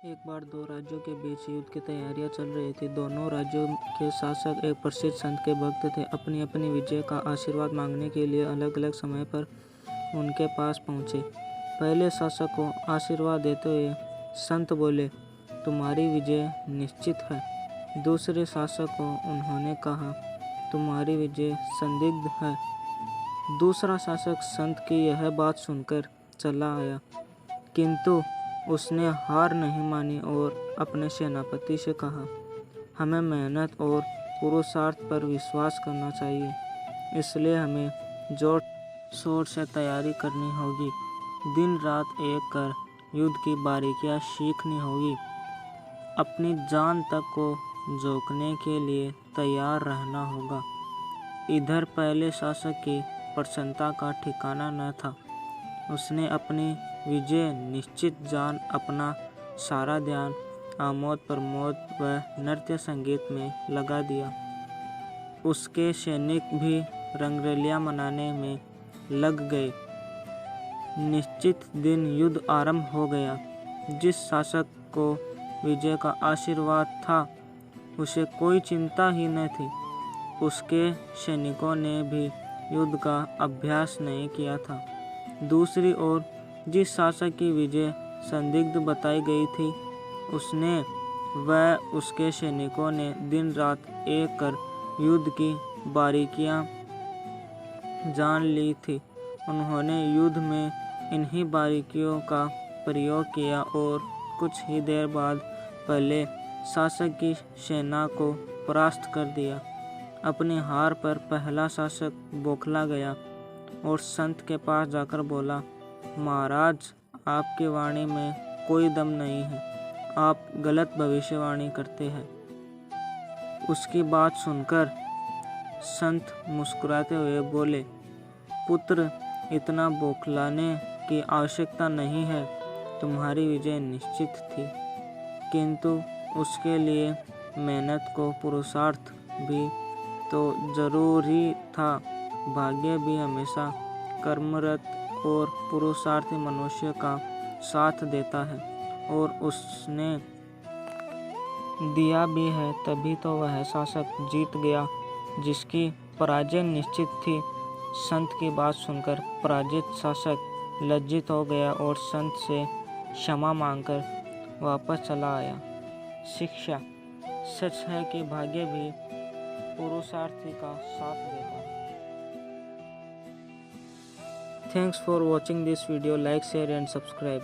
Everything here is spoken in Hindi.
एक बार दो राज्यों के बीच युद्ध की तैयारियां चल रही थी। दोनों राज्यों के शासक एक प्रसिद्ध संत के भक्त थे। अपनी अपनी विजय का आशीर्वाद मांगने के लिए अलग अलग समय पर उनके पास पहुंचे। पहले शासक को आशीर्वाद देते हुए संत बोले, तुम्हारी विजय निश्चित है। दूसरे शासक को उन्होंने कहा, तुम्हारी विजय संदिग्ध है। दूसरा शासक संत की यह बात सुनकर चला आया, किंतु उसने हार नहीं मानी और अपने सेनापति से कहा, हमें मेहनत और पुरुषार्थ पर विश्वास करना चाहिए, इसलिए हमें जोर शोर से तैयारी करनी होगी। दिन रात एक कर युद्ध की बारीकियां सीखनी होगी। अपनी जान तक को झोंकने के लिए तैयार रहना होगा। इधर पहले शासक की प्रसन्नता का ठिकाना न था। उसने अपनी विजय निश्चित जान अपना सारा ध्यान आमोद प्रमोद व नृत्य संगीत में लगा दिया। उसके सैनिक भी रंगरलियां मनाने में लग गए। निश्चित दिन युद्ध आरंभ हो गया। जिस शासक को विजय का आशीर्वाद था, उसे कोई चिंता ही न थी। उसके सैनिकों ने भी युद्ध का अभ्यास नहीं किया था। दूसरी ओर जिस शासक की विजय संदिग्ध बताई गई थी, उसने व उसके सैनिकों ने दिन रात एक कर युद्ध की बारीकियां जान ली थी। उन्होंने युद्ध में इन्हीं बारीकियों का प्रयोग किया और कुछ ही देर बाद पहले शासक की सेना को परास्त कर दिया। अपनी हार पर पहला शासक बौखला गया और संत के पास जाकर बोला, महाराज, आपकी वाणी में कोई दम नहीं है। आप गलत भविष्यवाणी करते हैं। उसकी बात सुनकर संत मुस्कुराते हुए बोले, पुत्र, इतना बौखलाने की आवश्यकता नहीं है। तुम्हारी विजय निश्चित थी, किंतु उसके लिए मेहनत को पुरुषार्थ भी तो जरूरी था। भाग्य भी हमेशा कर्मरत और पुरुषार्थी मनुष्य का साथ देता है, और उसने दिया भी है, तभी तो वह शासक जीत गया जिसकी पराजय निश्चित थी। संत की बात सुनकर पराजित शासक लज्जित हो गया और संत से क्षमा मांगकर वापस चला आया। शिक्षा: सच है कि भाग्य भी पुरुषार्थी का साथ देता है। Thanks for watching this video. Like, share and subscribe.